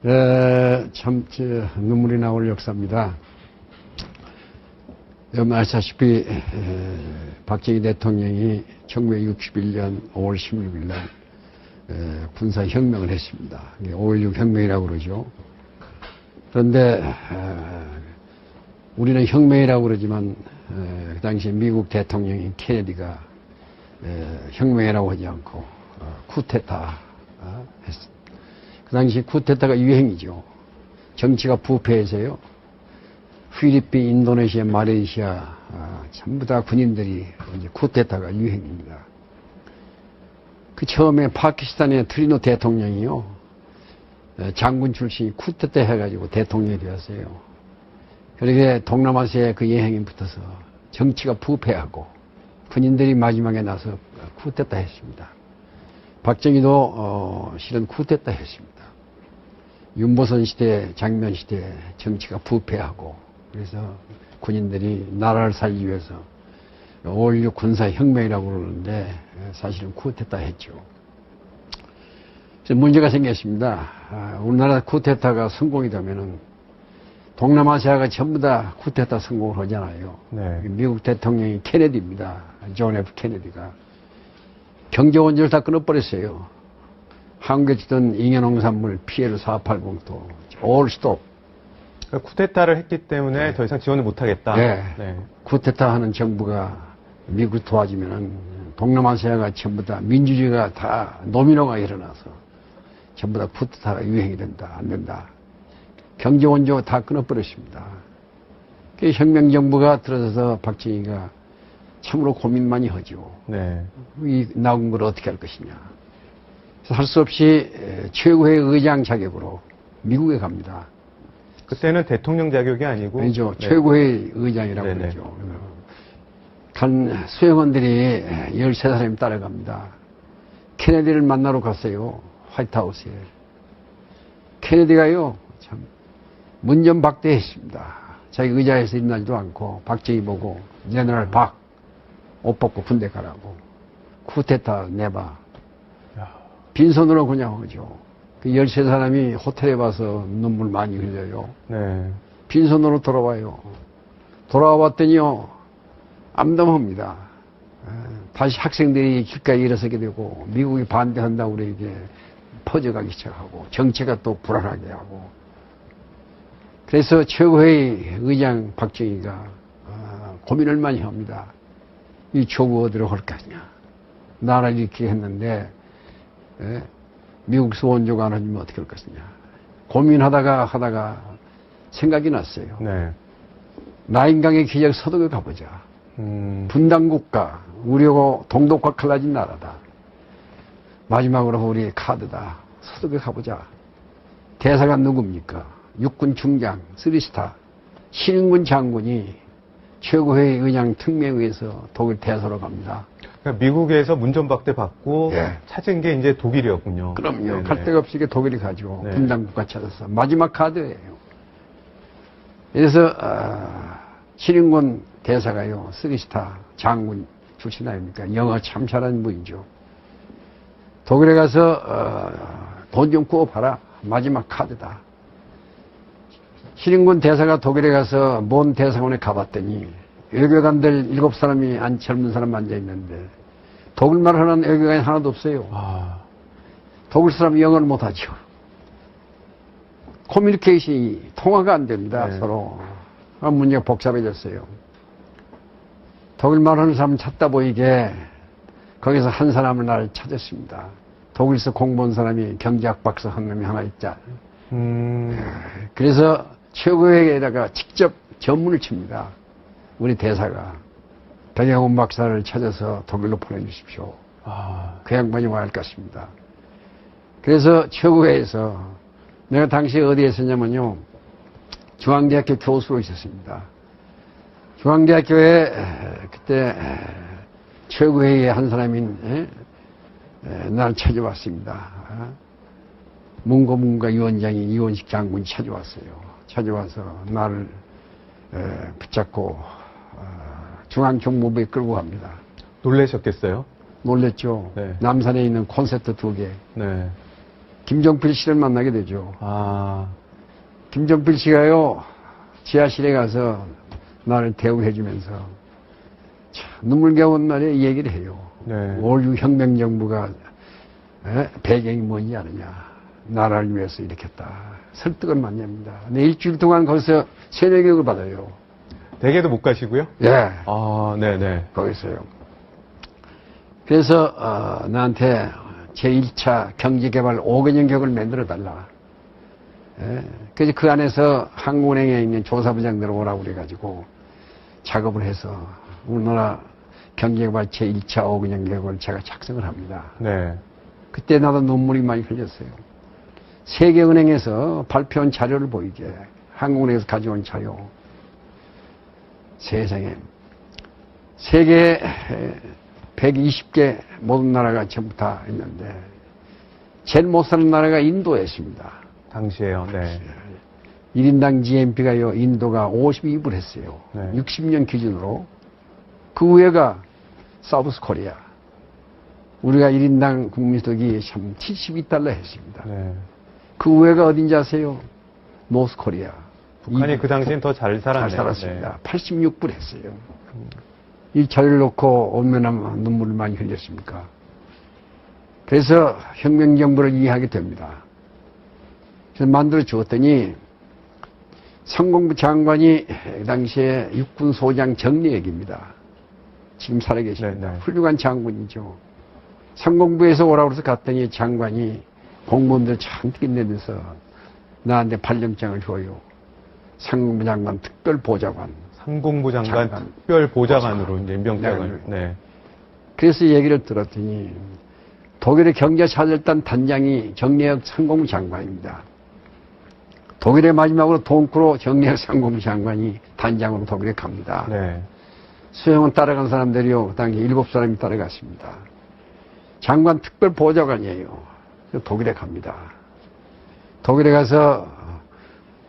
참 눈물이 나올 역사입니다. 여러분 아시다시피 박정희 대통령이 1961년 5월 16일 날 군사혁명을 했습니다. 5.16 혁명이라고 그러죠. 그런데 우리는 혁명이라고 그러지만 그 당시 미국 대통령인 케네디가 혁명이라고 하지 않고 쿠데타 했습니다. 그 당시 쿠데타가 유행이죠. 정치가 부패해서요. 필리핀, 인도네시아, 말레이시아 전부 다 군인들이 이제 쿠데타가 유행입니다. 그 처음에 파키스탄의 트리노 대통령이요. 장군 출신이 쿠데타 해가지고 대통령이 되었어요. 그렇게 동남아시아의 그 여행이 붙어서 정치가 부패하고 군인들이 마지막에 나서 쿠데타 했습니다. 박정희도 실은 쿠데타 했습니다. 윤보선 시대, 장면 시대 정치가 부패하고 그래서 군인들이 나라를 살기 위해서 5.16 군사혁명이라고 그러는데 사실은 쿠데타 했죠. 그래서 문제가 생겼습니다. 우리나라 쿠데타가 성공이 되면은 동남아시아가 전부 다 쿠데타 성공을 하잖아요. 네. 미국 대통령이 케네디입니다. 존 F 케네디가. 경제 원조를 다 끊어버렸어요. 한국에 주던 잉여농산물 피해를 480도 all stop. 그러니까 쿠데타를 했기 때문에 네. 더 이상 지원을 못하겠다. 네. 네. 쿠데타 하는 정부가 미국 도와주면은 동남아시아가 전부 다 민주주의가 다 노미노가 일어나서 전부 다 쿠데타가 유행이 된다. 안 된다. 경제 원조 다 끊어버렸습니다. 그 혁명정부가 들어서서 박정희가 참으로 고민 많이 하죠. 네. 이 나온 걸 어떻게 할 것이냐. 할 수 없이 최고의 의장 자격으로 미국에 갑니다. 그때는 대통령 자격이 아니고. 아니죠. 네. 최고의 의장이라고 네네. 그러죠. 간 수행원들이 13사람이 따라갑니다. 케네디를 만나러 갔어요. 화이트하우스에. 케네디가요, 참, 문전박대했습니다. 자기 의자에서 일어나지도 않고, 박정희 보고, 제너럴 박, 옷 벗고 군대 가라고. 쿠데타 내봐. 빈손으로 그냥 오죠. 그 13사람이 호텔에 와서 눈물 많이 흘려요. 네. 빈손으로 돌아와요. 돌아와 봤더니요, 암담합니다. 다시 학생들이 길가에 일어서게 되고, 미국이 반대한다고 그러게 퍼져가기 시작하고, 정체가 또 불안하게 하고. 그래서 최고의 의장 박정희가 고민을 많이 합니다. 이 조국 어디로 갈 거냐. 나라를 이렇게 했는데, 미국 수원조가 안 해주면 어떻게 할 것이냐. 고민하다가 생각이 났어요. 네. 라인강의 기적 서독에 가보자. 분단국가, 우리하고 동독과 갈라진 나라다. 마지막으로 우리의 카드다. 서독에 가보자. 대사가 누굽니까? 육군 중장, 3스타, 신인군 장군이 최고의 의장 특명에서 독일 대사로 갑니다. 그러니까 미국에서 문전박대 받고 예. 찾은 게 이제 독일이었군요. 그럼요. 네네. 갈 데가 없이 독일이 가죠. 네. 분단국가 찾아서. 마지막 카드예요. 그래서 신인군 대사가요. 3스타 장군 출신 아닙니까? 영어 참 잘하는 분이죠. 독일에 가서 돈 좀 구워봐라. 마지막 카드다. 신인군 대사가 독일에 가서 먼 대사관에 가봤더니 외교관들 7사람이 젊은 사람 앉아있는데 독일말 하는 외교관이 하나도 없어요. 독일 사람이 영어를 못하죠. 커뮤니케이션이 통화가 안 됩니다. 네. 서로. 문제가 복잡해졌어요. 독일말 하는 사람 찾다 보이게 거기서 한 사람을 날 찾았습니다. 독일에서 공부한 사람이 경제학 박사 한 놈이 하나 있자. 그래서 최고에다가 직접 전문을 칩니다. 우리 대사가 백양훈 박사를 찾아서 독일로 보내주십시오. 그 양반이 와야 할 것 같습니다. 그래서 최고회에서 내가 당시에 어디에 있었냐면요. 중앙대학교 교수로 있었습니다. 중앙대학교에 그때 최고회의 한 사람인 나를 찾아왔습니다. 문고문과 위원장인 이원식 장군이 찾아왔어요. 찾아와서 나를 붙잡고 중앙정보부에 끌고 갑니다. 놀라셨겠어요? 놀랬죠. 네. 남산에 있는 콘서트 2개. 네. 김종필 씨를 만나게 되죠. 아, 김종필 씨가요, 지하실에 가서 나를 대우해주면서 눈물겨운 날에 이 얘기를 해요. 네. 5.16 혁명정부가 배경이 뭔지 아느냐. 나라를 위해서 일으켰다. 설득을 많이 합니다. 근데 일주일 동안 거기서 세뇌교육을 받아요. 댁에도 못 가시고요? 예, 아, 네네. 거기서요. 그래서 나한테 제1차 경제개발 5개년 계획을 만들어달라. 예, 그래서 그 안에서 한국은행에 있는 조사부장들 오라고 그래가지고 작업을 해서 우리나라 경제개발 제1차 5개년 계획을 제가 작성을 합니다. 네. 그때 나도 눈물이 많이 흘렸어요. 세계은행에서 발표한 자료를 보이게. 한국은행에서 가져온 자료. 세상에. 세계 120개 모든 나라가 전부 다 있는데, 제일 못 사는 나라가 인도였습니다. 당시에요, 네. 1인당 GNP가요, 인도가 52불 했어요. 네. 60년 기준으로. 그 위에가 사우스 코리아. 우리가 1인당 국민소득이 참 72달러 했습니다. 네. 그 위에가 어딘지 아세요? 노스 코리아. 북한이 그 당시엔 더 잘 살았네요. 잘 살았습니다. 86불 했어요. 이 자료를 놓고 얼마나 눈물을 많이 흘렸습니까? 그래서 혁명정부를 이해하게 됩니다. 그래서 만들어 주었더니 상공부 장관이 당시에 육군소장 정리액입니다. 지금 살아계십니다. 네, 네. 훌륭한 장군이죠. 상공부에서 오라고 해서 갔더니 장관이 공무원들 잔뜩 내면서 나한테 발령장을 줘요. 상공부 장관 특별보좌관. 상공부 장관 장관. 특별보좌관으로 이제 임명장을. 네. 그래서 얘기를 들었더니 독일의 경제차절단 단장이 정리혁 상공부 장관입니다. 독일의 마지막으로 동크로 정리혁 상공부 장관이 단장으로 독일에 갑니다. 네. 수행원 따라간 사람들이요. 그 당시 7사람이 따라갔습니다. 장관 특별보좌관이에요. 독일에 갑니다. 독일에 가서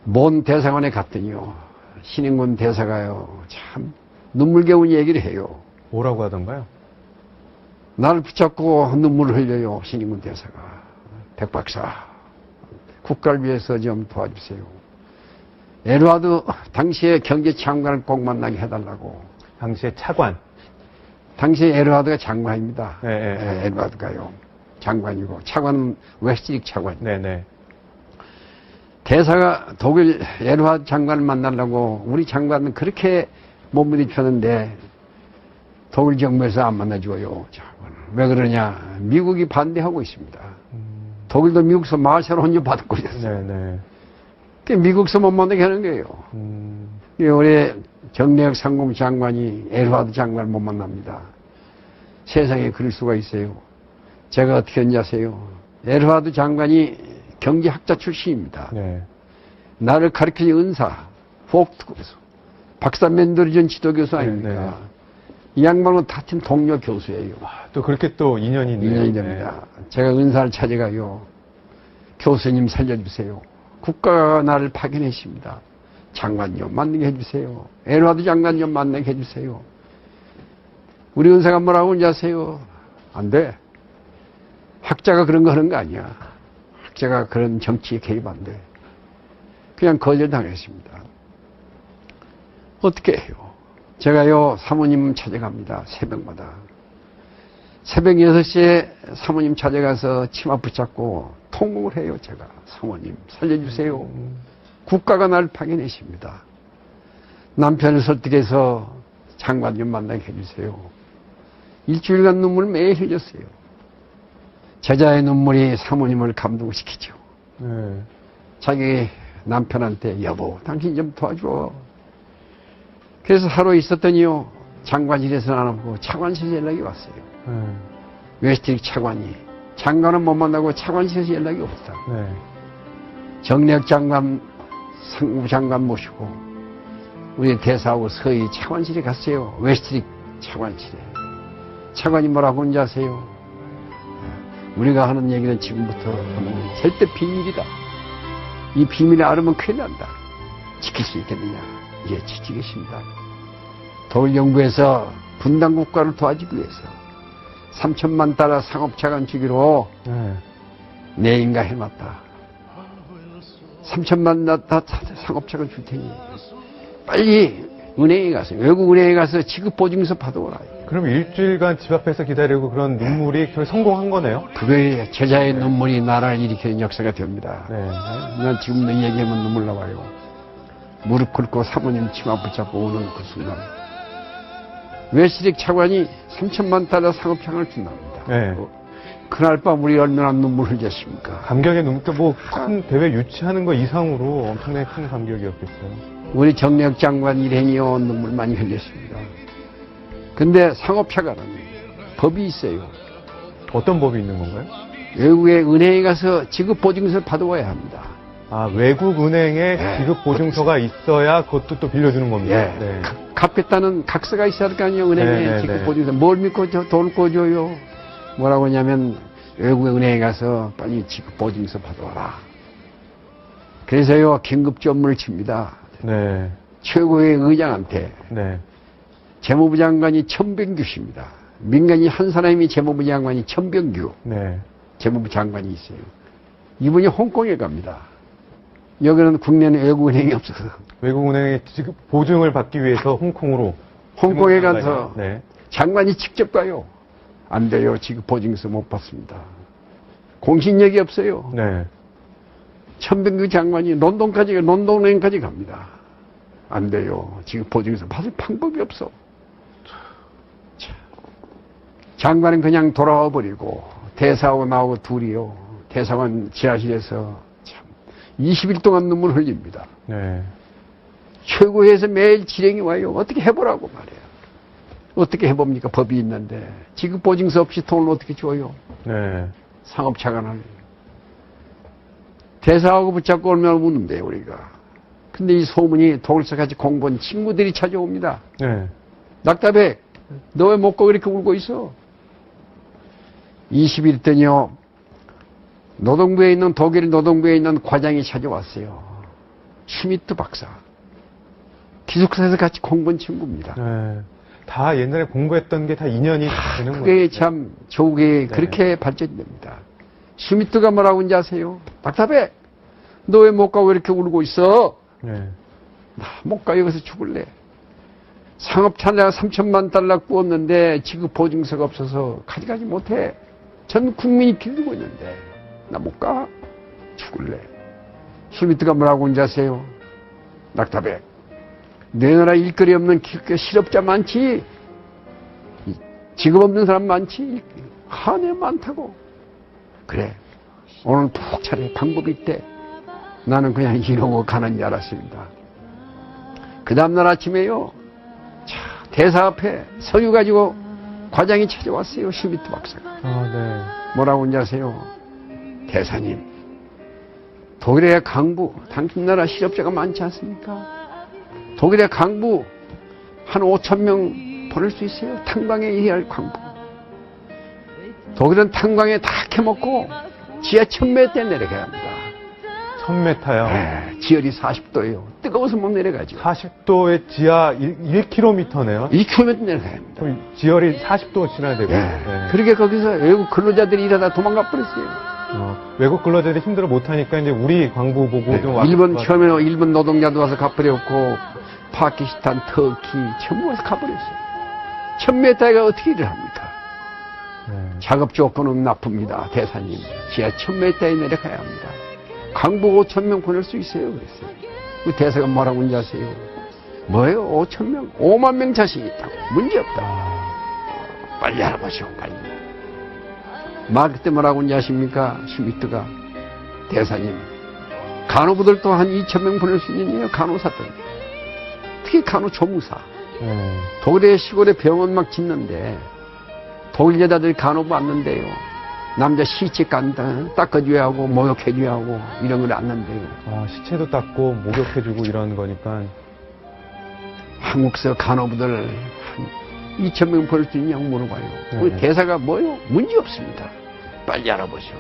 몬 대사관에 갔더니요. 신인군 대사가요. 참 눈물겨운 얘기를 해요. 뭐라고 하던가요? 나를 붙잡고 눈물을 흘려요. 신인군 대사가. 백 박사, 국가를 위해서 좀 도와주세요. 에드와드 당시에 경제장관을 꼭 만나게 해달라고. 당시에 차관. 당시에 에드와드가 장관입니다. 네, 네. 예, 에드와드가요. 장관이고 차관은 웨스트릭 차관. 네네. 대사가 독일 에드와드 장관을 만나려고 우리 장관은 그렇게 못 부딪혔는데 독일 정부에서 안 만나줘요. 장관을. 왜 그러냐? 미국이 반대하고 있습니다. 독일도 미국서 마샬 혼주 받을 거였어요. 네네. 미국서 못 만나게 하는 거예요. 우리 정래혁 상공부 장관이 에드와드 장관을 못 만납니다. 세상에 그럴 수가 있어요. 제가 어떻게 했는지 아세요? 에드와드 장관이 경제학자 출신입니다. 네. 나를 가르친 은사, 포크트에서 박사 맨더리전 지도교수 네, 아닙니까? 네. 이 양반은 같은 동료 교수예요. 또 그렇게 또 인연이 있네요. 인연이 됩니다. 제가 은사를 찾아가요. 교수님 살려주세요. 국가가 나를 파견했습니다. 장관 좀 만나게 해주세요. 에드와드 장관 좀 만나게 해주세요. 우리 은사가 뭐라고 하는지 아세요? 안 돼. 학자가 그런 거 하는 거 아니야. 학자가 그런 정치에 개입 안 돼. 그냥 거절당했습니다. 어떻게 해요? 제가요, 사모님 찾아갑니다. 새벽마다. 새벽 6시에 사모님 찾아가서 치마 붙잡고 통곡을 해요, 제가. 사모님, 살려주세요. 국가가 날 파견했습니다. 남편을 설득해서 장관 좀 만나게 해주세요. 일주일간 눈물을 매일 흘렸어요. 제자의 눈물이 사모님을 감동시키죠. 네. 자기 남편한테 여보, 당신 좀 도와줘. 그래서 하루 있었더니요, 장관실에서 안 오고 차관실에서 연락이 왔어요. 네. 웨스트릭 차관이. 장관은 못 만나고 차관실에서 연락이 없다. 네. 정래혁 장관, 상부 장관 모시고 우리 대사하고 서희 차관실에 갔어요. 웨스트릭 차관실에. 차관이 뭐라고 하는지 아세요? 우리가 하는 얘기는 지금부터 하면 절대 비밀이다. 이 비밀을 알으면 큰일 난다. 지킬 수 있겠느냐? 예, 지키겠습니다. 독일 정부에서 분단 국가를 도와주기 위해서 3천만 달러 상업자관 주기로 네. 내인가 해놨다. 3천만 나다 상업차가 줄 테니 빨리 은행에 가서 외국 은행에 가서 지급 보증서 받아오라. 그럼 일주일간 집 앞에서 기다리고 그런 눈물이 결국 성공한 거네요? 그거에 제자의 눈물이 나라를 일으키는 역사가 됩니다. 네. 난 지금도 얘기하면 눈물 나와요. 무릎 꿇고 사모님 치마 붙잡고 오는 그 순간. 외시릭 차관이 3천만 달러 상업창을 준답니다. 네. 그날 밤 우리 얼마나 눈물 흘렸습니까? 감격의 눈물, 뭐 큰 대회 유치하는 거 이상으로 엄청나게 큰 감격이었겠어요. 우리 정력 장관 일행이요 눈물 많이 흘렸습니다. 근데 상업차관은 법이 있어요. 어떤 법이 있는 건가요? 외국의 은행에 가서 지급 보증서를 받아와야 합니다. 아, 외국 은행에 네. 지급 보증서가 있어야 그것도 또 빌려주는 겁니다. 예. 네. 갚겠다는 각서가 있어야 할 거 아니에요, 은행에. 네, 네, 지급 네. 보증서. 뭘 믿고 돈 꿔줘요? 뭐라고 하냐면, 외국의 은행에 가서 빨리 지급 보증서 받아와라. 그래서요, 긴급 전문을 칩니다. 네. 최고의 의장한테 네. 재무부 장관이 천병규 씨입니다. 민간인 한 사람이 재무부 장관이 천병규 네. 재무부 장관이 있어요. 이분이 홍콩에 갑니다. 여기는 국내는 외국은행이 없어서 외국 은행에 지급 보증을 받기 위해서 홍콩으로. 홍콩에 재무부 가서 장관이- 네. 장관이 직접 가요. 안 돼요. 지금 보증서 못 받습니다. 공신력이 없어요. 네. 천병규 장관이 런던은행까지 갑니다. 안 돼요. 지금 보증서 받을 방법이 없어. 참. 장관은 그냥 돌아와 버리고 대사하고 나하고 둘이요. 대사관 지하실에서 참 20일 동안 눈물 흘립니다. 네. 최고에서 매일 지령이 와요. 어떻게 해보라고 말해요. 어떻게 해봅니까? 법이 있는데. 지급 보증서 없이 돈을 어떻게 줘요? 네. 상업차관을. 대사하고 붙잡고 얼마나 우는데요, 우리가. 근데 이 소문이 도울서같이 공부한 친구들이 찾아옵니다. 네. 낙답해. 너 왜 못 가 그렇게 울고 있어? 20일 있더니요. 노동부에 있는, 독일 노동부에 있는 과장이 찾아왔어요. 슈미트 박사. 기숙사에서 같이 공부한 친구입니다. 네. 다 옛날에 공부했던 게 다 인연이 되는 거예요. 그게 참 조국에 네. 그렇게 발전됩니다. 슈미트가 뭐라고 하는지 아세요? 낙답해. 너 왜 못 가고 이렇게 울고 있어? 네. 나 못 가 여기서 죽을래. 상업차 내가 3천만 달러 꾸었는데 지급 보증서가 없어서 가져가지 못해. 전 국민이 빌리고 있는데 나 못 가. 죽을래. 슈미트가 뭐라고 하는지 아세요? 낙답해. 내 나라 일거리 없는 실업자 많지. 직업 없는 사람 많지. 한해 많다고. 그래. 오늘 푹 차려 방법이 있대. 나는 그냥 이러고 가는 줄 알았습니다. 그 다음날 아침에요. 자, 대사 앞에 서류 가지고 과장이 찾아왔어요. 슈미트 박사가. 아, 네. 뭐라고 하는지 아세요? 대사님, 독일의 강부, 당신 나라 실업자가 많지 않습니까? 독일의 강부 한 5천 명 보낼 수 있어요. 탄광에 일할 강부. 독일은 탄광에 다 캐먹고 지하 1000m에 내려가야 합니다. 1000m요. 네, 지열이 40도예요. 뜨거워서 못 내려가죠. 40도의 지하 1km네요. 2km 내려가야 합니다. 그럼 지열이 40도 지나야 되고. 네. 그렇게 거기서 외국 근로자들이 일하다 도망가 버렸어요. 외국 근로자들이 힘들어 못하니까 이제 우리 광부 보고 네, 좀 와서 일본 처음에 일본 노동자도 와서 가버렸고 파키스탄, 터키 전부 와서 가버렸어요. 1000m가 어떻게 일을 합니까? 네. 작업 조건은 나쁩니다. 대사님. 지하 1000m에 내려가야 합니다. 강부 5,000명 보낼 수 있어요. 그랬어요. 그 대사가 뭐라고 하는지 아세요? 뭐예요? 5,000명? 5만 명 자신 있다고. 문제없다. 빨리 알아보시오. 빨리. 말 그때 뭐라고 하는지 아십니까? 슈미트가. 대사님. 간호부들도 한 2,000명 보낼 수 있느냐요? 간호사들. 특히 간호조무사. 네. 독일의 시골에 병원 막 짓는데 독일 여자들이 간호부 왔는데요. 남자 시체 닦아줘야 하고 목욕해줘야 하고 이런 걸 안는데요. 아, 시체도 닦고 목욕해주고 이런 거니까. 한국서 간호부들 한 2,000명 보낼 수 있냐고 물어봐요. 우리 대사가 뭐요? 문제 없습니다. 빨리 알아보시오.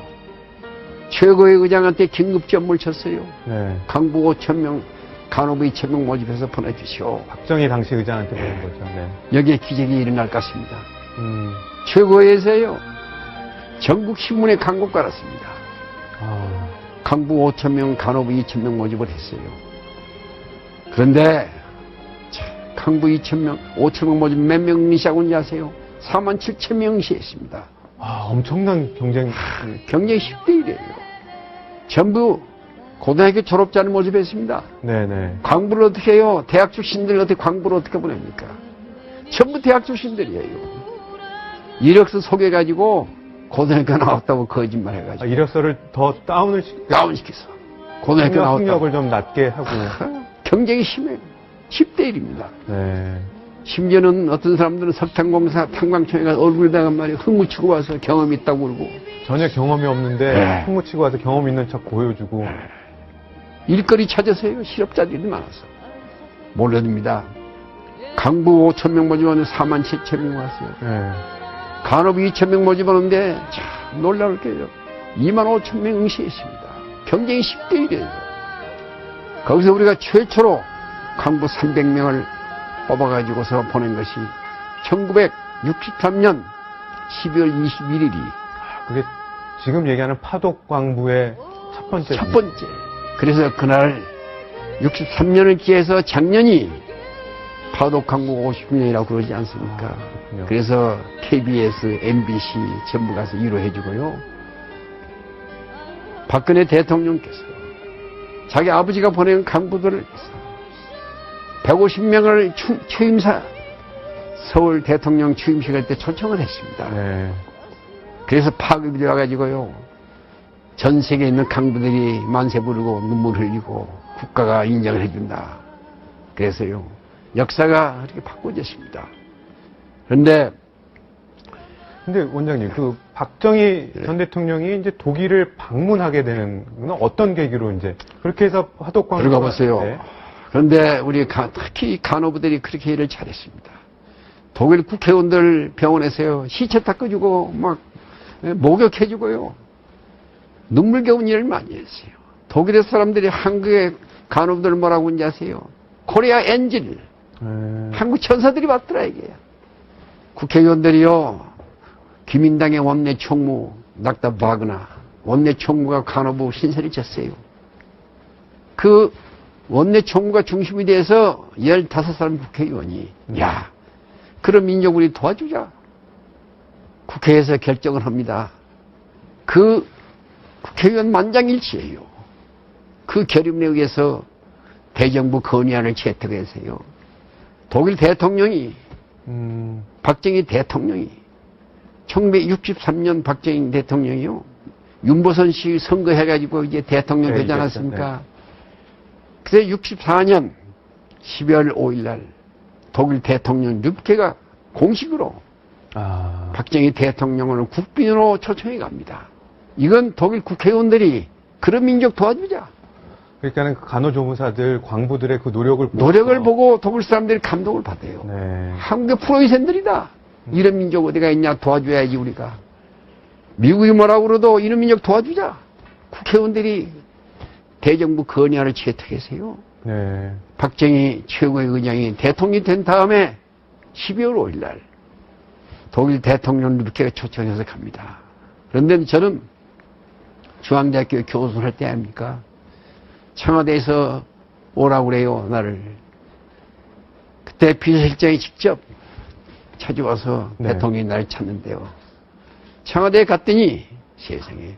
최고의 의장한테 긴급 전무를 쳤어요. 네. 강부 5,000명, 간호부 2,000명 모집해서 보내주시오. 박정희 당시 의장한테 보낸 거죠. 네. 여기에 기적이 일어날 것 같습니다. 음. 최고의에서요. 전국 신문에 광고 깔았습니다. 아, 강부 5,000명, 간호부 2,000명 모집을 했어요. 그런데 강부 2,000명, 5,000명 모집 몇 명이 시작한지 아세요? 47,000명이 시했습니다. 엄청난 경쟁. 경쟁이 10대 1이에요. 전부 고등학교 졸업자를 모집했습니다. 네네. 광부를 어떻게 해요? 대학 출신들 어떻게 광부를 어떻게 보냅니까? 전부 대학 출신들이에요. 이력서 소개해가지고 고등학교 나왔다고 거짓말 해가지고. 이력서를 더 다운시켜서. 고등학교 나왔다고. 학력을 좀 낮게 하고. 경쟁이 심해요. 10대 1입니다. 네. 심지어는 어떤 사람들은 석탄공사 탄광청에 가서 얼굴 다간 말이 흥무치고 와서 경험 있다고 그러고. 전혀 경험이 없는데 네. 흠무치고 와서 경험 있는 척 보여주고. 일거리 찾으세요. 실업자들이 많아서. 몰라듭니다. 강부 5,000명 모집하는데 47,000명 왔어요. 네. 간호부 2,000명 모집하는데 참 놀라울 게요. 25,000명 응시했습니다. 경쟁이 10대 1이에요. 거기서 우리가 최초로 강부 300명을 뽑아가지고서 보낸 것이 1963년 12월 21일이 그게 지금 얘기하는 파독광부의 첫 번째. 그래서 그날 63년을 기해서 작년이 파독강부 50년이라고 그러지 않습니까? 그렇군요. 그래서 KBS, MBC 전부 가서 위로해주고요. 박근혜 대통령께서 자기 아버지가 보낸 강부들을 위해서 150명을 취임사 서울 대통령 취임식할 때 초청을 했습니다. 네. 그래서 파급이 되어가지고요. 전 세계에 있는 강부들이 만세 부르고 눈물 흘리고 국가가 인정을 해준다. 그래서요. 역사가 이렇게 바꿔졌습니다. 그런데 근데 원장님, 그 박정희 전 대통령이 이제 독일을 방문하게 되는 건 어떤 계기로 이제 그렇게 해서 화독광부 들어가 봤어요. 네. 그런데 우리 특히 간호부들이 그렇게 일을 잘했습니다. 독일 국회의원들 병원에서요. 시체 닦아주고 막 목욕해주고요. 눈물겨운 일을 많이 했어요. 독일의 사람들이 한국의 간호부들 뭐라고 하는지 아세요? 코리아 엔젤. 한국 천사들이 왔더라 이게. 국회의원들이요. 기민당의 원내 총무 낙다 바그나 원내 총무가 간호부 신세를 졌어요. 그 원내 총무가 중심이 돼서 15사람 국회의원이 야 그런 민족 우리 도와주자. 국회에서 결정을 합니다. 그 국회의원 만장일치예요. 그 결의문에 의해서 대정부 건의안을 채택했어요. 독일 대통령이 박정희 대통령이 1963년 박정희 대통령이요. 윤보선 씨 선거해가지고 이제 대통령 되지 않았습니까? 네. 그래서 64년 12월 5일 날 독일 대통령 르브케가 공식으로 박정희 대통령을 국빈으로 초청해 갑니다. 이건 독일 국회의원들이 그런 민족 도와주자. 그러니까는 그 간호조무사들, 광부들의 그 노력을 보고 독일 사람들이 감동을 받아요. 네. 한국의 프로이센들이다. 이런 민족 어디가 있냐 도와줘야지 우리가. 미국이 뭐라고 그러도 이런 민족 도와주자. 국회의원들이 대정부 건의안을 채택했어요. 네. 박정희 최고의 의장이 대통령이 된 다음에 12월 5일 날 독일 대통령 르브케가 초청해서 갑니다. 그런데 저는 중앙대학교 교수를 할 때 아닙니까? 청와대에서 오라고 그래요, 나를. 그때 비서실장이 직접 찾아와서 네. 대통령이 나를 찾는데요. 청와대에 갔더니 세상에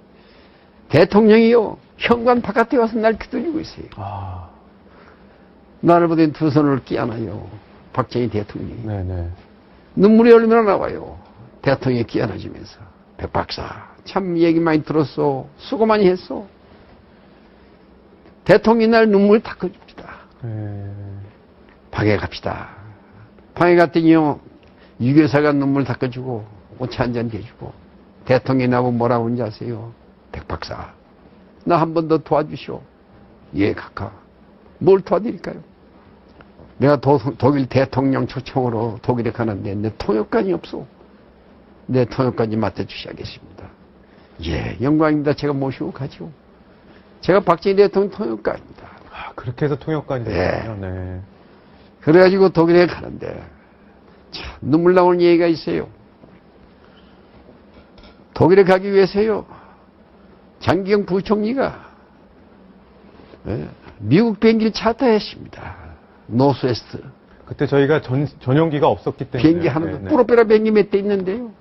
대통령이요, 현관 바깥에 와서 날 기다리고 있어요. 나를 보더니 두 손을 끼안아요. 박정희 대통령이. 네네. 눈물이 얼마나 나와요. 대통령이 끼안아주면서. 백 박사, 참 얘기 많이 들었어. 수고 많이 했어. 대통령이 날 눈물 닦아줍니다. 방에 갑시다. 방에 갔더니요, 유교사가 눈물 닦아주고, 오차 한잔 대주고, 대통령이 나보고 뭐라고 하는지 아세요? 백 박사, 나 한 번 더 도와주시오. 예, 각하. 뭘 도와드릴까요? 내가 독일 대통령 초청으로 독일에 가는데 내 통역관이 없어. 내 통역관이 맡아주셔야겠습니다. 예, 영광입니다. 제가 모시고 가죠. 제가 박정희 대통령 통역관입니다. 그렇게 해서 통역관이 됐군요. 네. 그래가지고 독일에 가는데 참 눈물 나오는 얘기가 있어요. 독일에 가기 위해서요. 장기영 부총리가 미국 비행기를 차타했습니다. 노스웨스트. 그때 저희가 전용기가 없었기 때문에. 비행기 하나도, 프로페러 비행기 몇 대 있는데요.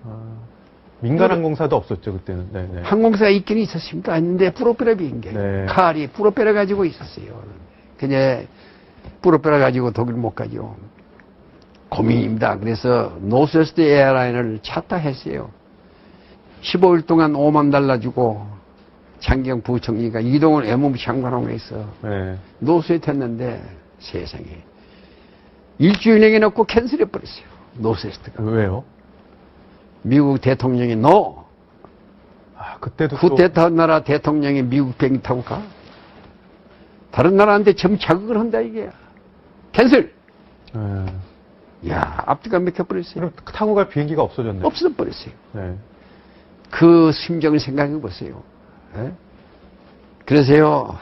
민간 항공사도 없었죠, 그때는. 네, 네. 항공사가 있긴 있었습니다. 있는데 프로페러 비행기. 네. 칼이 프로페러 가지고 있었어요. 그냥 프로페러 가지고 독일 못 가죠. 고민입니다. 그래서 노스웨스트 에어라인을 차타했어요. 15일 동안 $50,000 주고 장기영 부총리가 이동을 외무부 장관원에서 네. 노스웨스트 했는데 세상에 일주일 내에 놓고 캔슬해 버렸어요. 노스웨스트가. 왜요? 미국 대통령이 너 그때도 쿠데타 나라 대통령이 미국 비행기 타고 가? 다른 나라한테 점 자극을 한다 이게. 캔슬. 야, 앞뒤가 맥혀버렸어요. 그럼 타고 갈 비행기가 없어졌네요. 없어버렸어요. 네. 그 심정을 생각해 보세요. 예? 그래서요,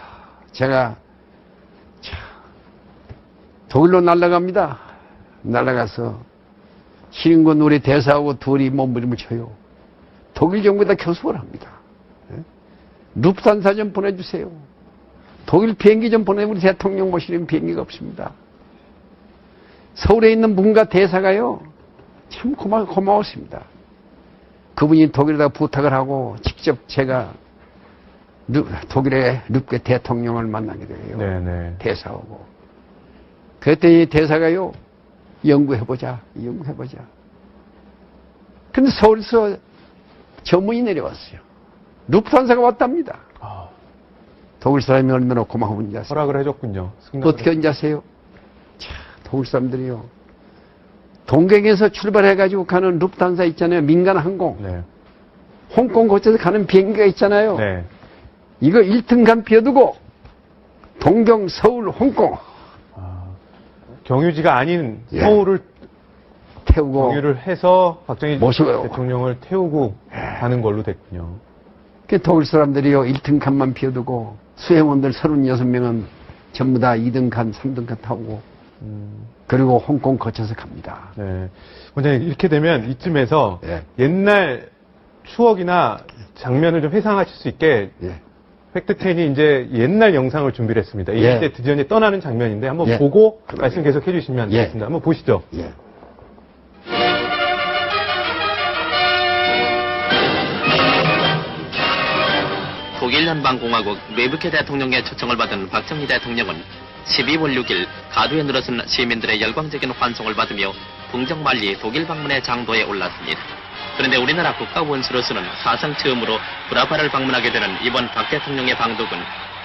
제가 독일로 날아갑니다. 날아가서 시린군 우리 대사하고 둘이 몸부림을 쳐요. 독일 정부에다 교섭을 합니다. 예? 루프탄사 좀 보내주세요. 독일 비행기 좀 보내. 우리 대통령 모시는 비행기가 없습니다. 서울에 있는 문가 대사가요, 참 고마웠습니다. 그분이 독일에다 부탁을 하고 직접 제가 독일의 르게 대통령을 만나게 돼요. 네네. 대사하고. 그랬더니 대사가요, 연구해보자. 근데 서울에서 전문이 내려왔어요. 루프탄사가 왔답니다. 독일 사람이 얼마나 고마운지 아세요? 허락을 해줬군요. 어떻게 한지 아세요? 자, 독일 사람들이요. 동경에서 출발해가지고 가는 루프탄사 있잖아요. 민간 항공. 네. 홍콩 거쳐서 가는 비행기가 있잖아요. 네. 이거 1등간 비워두고 동경, 서울, 홍콩 경유지가 아닌 예. 서울을 태우고 경유를 해서 박정희 모시고 대통령을 태우고 가는 걸로 됐군요. 그 독일 사람들이요 1등칸만 비워두고 수행원들 36명은 전부 다 2등칸, 3등칸 타고 그리고 홍콩 거쳐서 갑니다. 네. 원장님 이렇게 되면 이쯤에서 예. 옛날 추억이나 장면을 좀 회상하실 수 있게 예. 팩트10이 이제 옛날 영상을 준비를 했습니다. 예. 이제 드디어 이제 떠나는 장면인데 한번 예. 보고 말씀 계속 해주시면 예. 되겠습니다. 한번 보시죠. 예. 독일 연방공화국 뇌부케 대통령의 초청을 받은 박정희 대통령은 12월 6일 가두에 늘어선 시민들의 열광적인 환송을 받으며 풍정만리 독일 방문의 장도에 올랐습니다. 그런데 우리나라 국가원수로서는 사상 처음으로 브라바를 방문하게 되는 이번 박 대통령의 방독은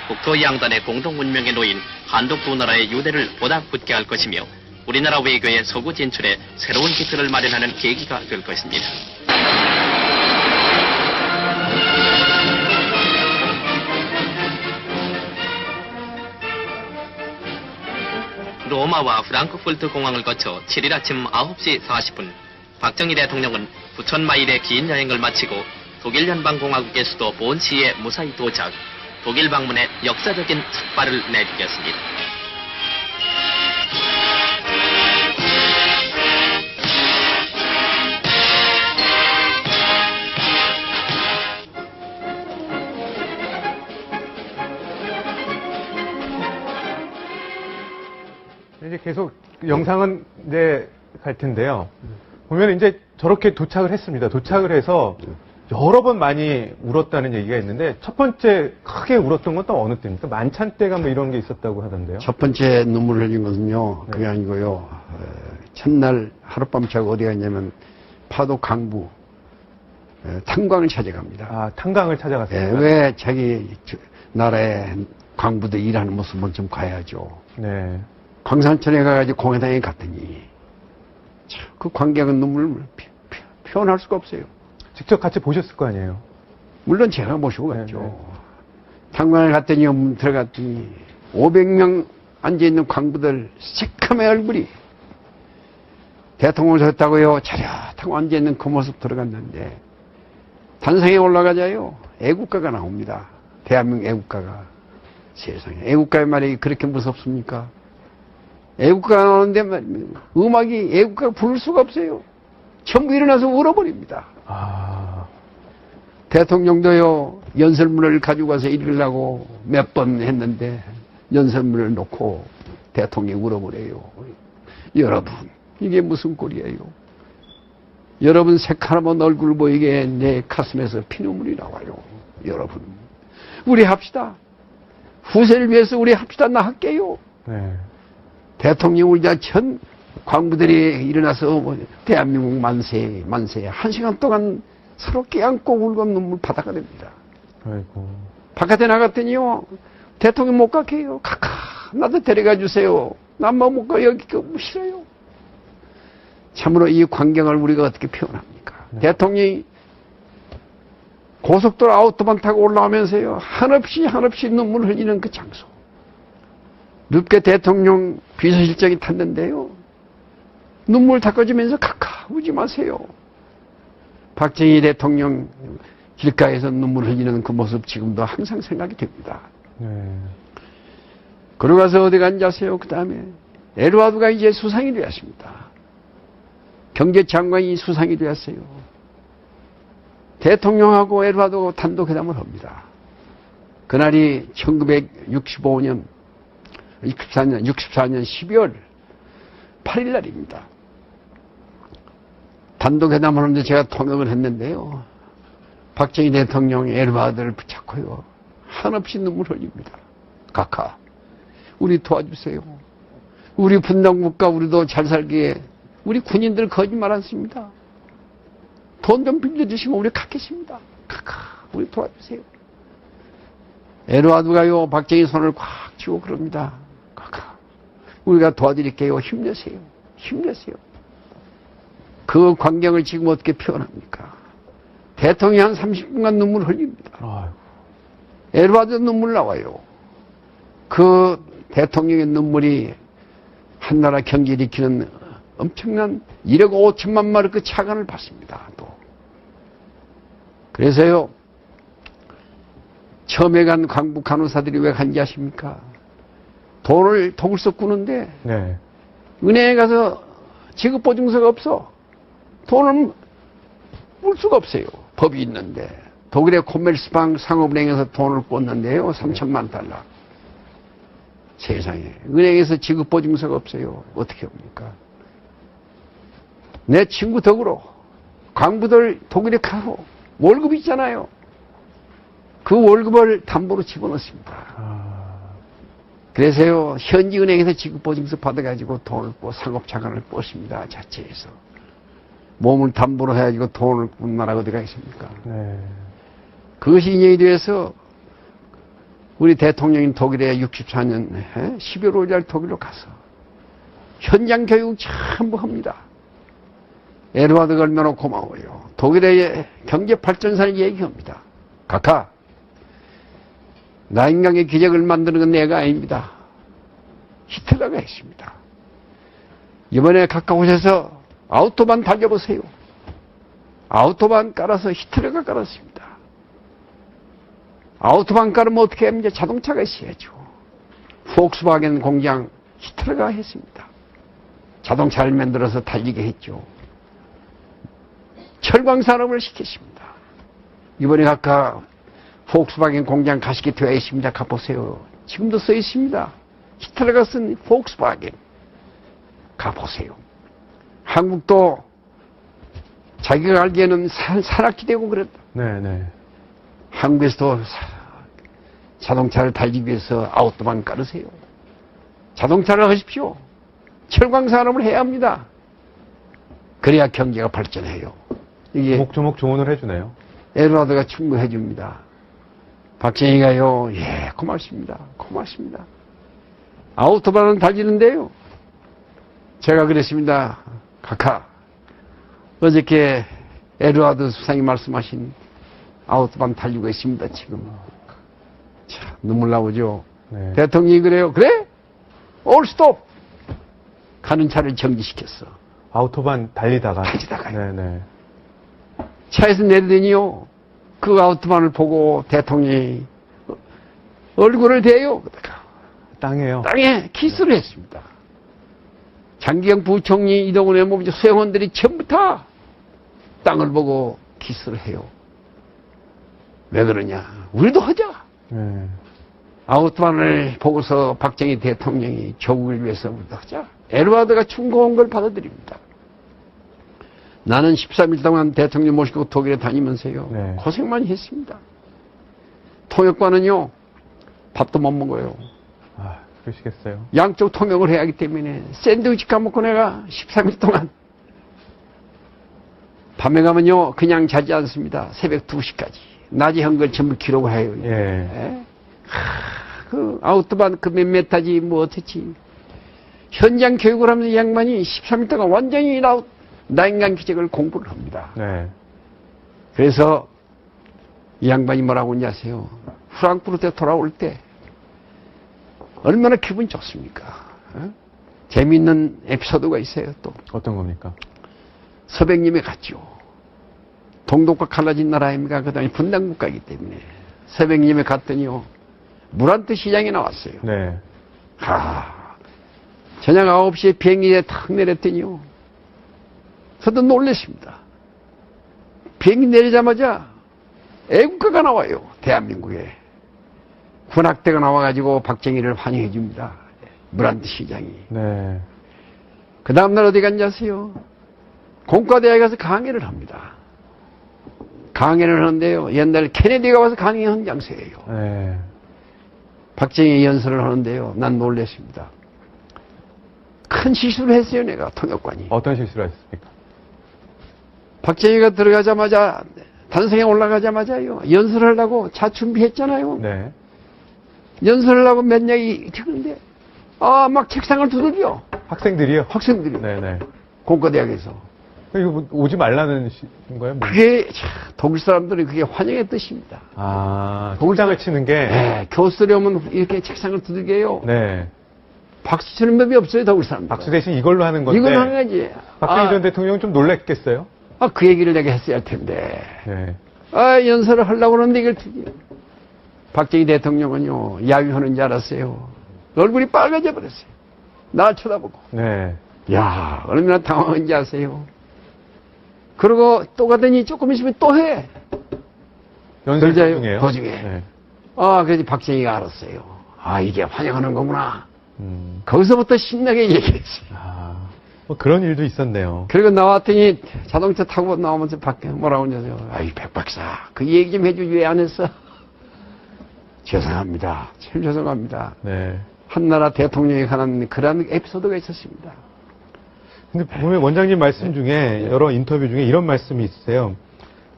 국토양단의 공동운명에 놓인 한독 두 나라의 유대를 보다 굳게 할 것이며 우리나라 외교의 서구 진출에 새로운 기틀을 마련하는 계기가 될 것입니다. 로마와 프랑크푸르트 공항을 거쳐 7일 아침 9시 40분 박정희 대통령은 9,000마일의 긴 여행을 마치고 독일 연방공화국의 수도 본시에 무사히 도착, 독일 방문에 역사적인 삭발을 내디뎠습니다. 이제 계속 영상은 이제 갈 텐데요. 보면 이제 저렇게 도착을 했습니다. 도착을 해서 여러 번 많이 울었다는 얘기가 있는데 첫 번째 크게 울었던 건 또 어느 때입니까? 만찬 때가 뭐 이런 게 있었다고 하던데요. 첫 번째 눈물 흘린 것은요, 그게 아니고요. 첫날 하룻밤 자고 어디 갔냐면 파도 강부 탄광을 찾아갑니다. 아, 탄광을 찾아갔습니다. 왜 자기 나라의 광부들 일하는 모습을 좀 봐야죠. 네. 광산천에 가가지고 공회당에 갔더니 참, 그 관객은 눈물을 표현할 수가 없어요. 직접 같이 보셨을 거 아니에요? 물론 제가 모시고 네, 갔죠. 네. 탄광을 갔더니 들어갔더니 500명 앉아있는 광부들 새카매 얼굴이 대통령 오셨다고요. 차렷하고 앉아있는 그 모습 들어갔는데 단상에 올라가자요. 애국가가 나옵니다. 대한민국 애국가가. 세상에 애국가의 말이 그렇게 무섭습니까? 애국가가 나오는데 음악이 애국가가 부를 수가 없어요. 전부 일어나서 울어버립니다. 아, 대통령도요, 연설문을 가지고 가서 읽으려고 몇 번 했는데, 연설문을 놓고 대통령이 울어버려요. 여러분, 이게 무슨 꼴이에요? 여러분 새카만 얼굴 보이게 내 가슴에서 피눈물이 나와요. 여러분, 우리 합시다. 후세를 위해서 우리 합시다. 나 할게요. 네. 대통령 우리 전 광부들이 일어나서 대한민국 만세, 만세. 1시간 동안 서로 껴안고 울고 눈물 바다가 됩니다. 아이고. 바깥에 나갔더니요, 대통령 못 가게 해요. 카카, 나도 데려가 주세요. 난 뭐 못 가, 여기 싫어요. 참으로 이 광경을 우리가 어떻게 표현합니까? 네. 대통령이 고속도로 아우토반 타고 올라오면서요, 한없이 눈물 흘리는 그 장소. 눕게 대통령 비서실장이 탔는데요, 눈물 닦아주면서 카카, 우지 마세요. 박정희 대통령 길가에서 눈물 흘리는 그 모습 지금도 항상 생각이 됩니다. 네. 그러고 가서 어디 앉아세요? 그 다음에 에드와드가 이제 수상이 되었습니다. 경제장관이 수상이 되었어요. 대통령하고 에드와드가 단독 회담을 합니다. 그날이 1964년 12월 8일 날입니다. 단독 회담을 하는데 제가 통역을 했는데요. 박정희 대통령이 에드와드를 붙잡고요, 한없이 눈물 흘립니다. 카카, 우리 도와주세요. 우리 분당국가 우리도 잘 살기에 우리 군인들 거짓말 않습니다. 돈 좀 빌려주시면 우리 갖겠습니다. 카카, 우리 도와주세요. 에드와드가요, 박정희 손을 꽉 쥐고 그럽니다. 카카, 우리가 도와드릴게요. 힘내세요. 힘내세요. 그 광경을 지금 어떻게 표현합니까? 대통령이 한 30분간 눈물 흘립니다. 아이고. 에드와드 눈물 나와요. 그 대통령의 눈물이 한나라 경제를 일으키는 엄청난 1억 5천만 마르크 차관을 받습니다. 또. 그래서요, 처음에 간 광부 간호사들이 왜 간지 아십니까? 돈을 독을서 꾸는데, 네. 은행에 가서 지급보증서가 없어. 돈을 물 수가 없어요. 법이 있는데. 독일의 코멜스방 상업은행에서 돈을 꿨는데요, 3천만 달러. 세상에. 은행에서 지급보증서가 없어요. 어떻게 합니까? 내 친구 덕으로 광부들 독일에 가서 월급 있잖아요. 그 월급을 담보로 집어넣습니다. 그래서요, 현지 은행에서 지급보증서 받아가지고 돈을 꿔 상업자산을 꿨습니다. 자체에서. 몸을 담보로 해가지고 돈을 꾼 나라가 어디가 있습니까? 네. 그것이 인연이 돼서 우리 대통령인 독일에 64년 12월 5일 독일로 가서 현장 교육 전부 합니다. 에드와드가 얼마나 고마워요. 독일의 경제 발전사를 얘기합니다. 카카, 나인강의 기적을 만드는 건 내가 아닙니다. 히틀러가 했습니다. 이번에 카카 오셔서 아우토반 달려보세요. 아우토반 깔아서 히틀러가 깔았습니다. 아우토반 깔으면 어떻게 합니까? 자동차가 있어야죠. 폭스바겐 공장 히틀러가 했습니다. 자동차를 만들어서 달리게 했죠. 철광산업을 시켰습니다. 이번에 각각 폭스바겐 공장 가시게 되어 있습니다. 가보세요. 지금도 써 있습니다. 히틀러가 쓴 폭스바겐. 가보세요. 한국도 자기가 알기에는 산악지대고 그랬다. 네네. 한국에서도 자동차를 달리기 위해서 아우토반 깔으세요. 자동차를 하십시오. 철광산업을 해야 합니다. 그래야 경제가 발전해요. 이게 조목조목 조언을 해주네요. 에드와드가 충고해 줍니다. 박정희가요, 예, 고맙습니다. 고맙습니다. 아우토반은 달리는데요. 제가 그랬습니다. 카카, 어저께 에드와드 수상이 말씀하신 아우토반 달리고 있습니다, 지금. 참, 눈물 나오죠. 네. 대통령이 그래요. 그래? 올 스톱! 가는 차를 정지시켰어. 아우토반 달리다가요. 네네. 차에서 내리더니요, 그 아우토반을 보고 대통령이 얼굴을 대요. 땅에요. 땅에 키스를 했습니다. 장기영 부총리, 이동훈 외무부 수행원들이 전부 다 땅을 보고 키스를 해요. 왜 그러냐? 우리도 하자. 네. 아우트만을 보고서 박정희 대통령이 조국을 위해서 우리도 하자. 에드와드가 충고한 걸 받아들입니다. 나는 13일 동안 대통령 모시고 독일에 다니면서요. 네. 고생 많이 했습니다. 통역관은요. 밥도 못 먹어요. 아, 그러시겠어요. 양쪽 통역을 해야 하기 때문에 샌드위치 까먹고 내가 13일 동안 밤에 가면요. 그냥 자지 않습니다. 새벽 2시까지. 낮에 한 걸 전부 기록을 해요. 예. 예? 그 아우트반 그 몇 메타지 뭐 어떻지. 현장 교육을 하면서 이 양반이 13일 동안 완전히 나인간 기적을 공부를 합니다. 네. 그래서 이 양반이 뭐라고 하는지 아세요? 프랑크푸르트에 돌아올 때 얼마나 기분이 좋습니까? 어? 재미있는 에피소드가 있어요. 또 어떤 겁니까? 서백님에 갔죠. 동독과 갈라진 나라 아닙니까? 그 다음에 분단국가이기 때문에 서백님에 갔더니요. 무란트 시장에 나왔어요. 네. 저녁 9시에 비행기에 탁 내렸더니요. 저도 놀랐습니다. 비행기 내리자마자 애국가가 나와요. 대한민국에. 군악대가 나와가지고 박정희를 환영해 줍니다. 무란트 시장이. 네. 그 다음날 어디 갔냐 아세요? 공과대학에 가서 강의를 합니다. 강의를 하는데요. 옛날 케네디가 와서 강의한 장소예요. 네. 박정희 연설을 하는데요. 난 놀랐습니다. 큰 실수를 했어요. 내가 통역관이. 어떤 실수를 하셨습니까? 박정희가 들어가자마자 단성에 올라가자마자요. 연설을 하려고 차 준비했잖아요. 네. 연설을 하고 몇 명이 듣는데 막 책상을 두들겨. 학생들이요? 학생들이. 네네. 공과대학에서. 이거 뭐 오지 말라는 거예요? 뭐. 그게 독일 사람들이 그게 환영의 뜻입니다. 아, 동장을 치는 게. 네, 교실에 오면 이렇게 책상을 두들겨요. 네. 박수 치는 법이 없어요, 독일 사람들. 박수 대신 이걸로 하는 건데. 이걸 하는 거지. 박정희 전 대통령 좀 놀랬겠어요? 그 얘기를 내가 했어야 할 텐데. 네. 연설을 하려고 그러는데 이걸 드디어. 박정희 대통령은요, 야유하는 줄 알았어요. 얼굴이 빨개져 버렸어요. 날 쳐다보고. 네. 야, 얼마나 당황한지 아세요? 그러고 또 가더니 조금 있으면 또 해. 연설 그러자요, 중이에요? 도중에. 네. 그래서 박정희가 알았어요. 이게 환영하는 거구나. 음. 거기서부터 신나게 얘기했어요. 뭐 그런 일도 있었네요. 그리고 나왔더니 자동차 타고 나오면서 밖에 뭐라고 하냐고요. 백 박사, 그 얘기 좀 해주지 왜 안 했어? 죄송합니다. 참 죄송합니다. 네. 한나라 대통령에 관한 그런 에피소드가 있었습니다. 근데 보면 원장님 말씀 중에 여러 인터뷰 중에 이런 말씀이 있으세요.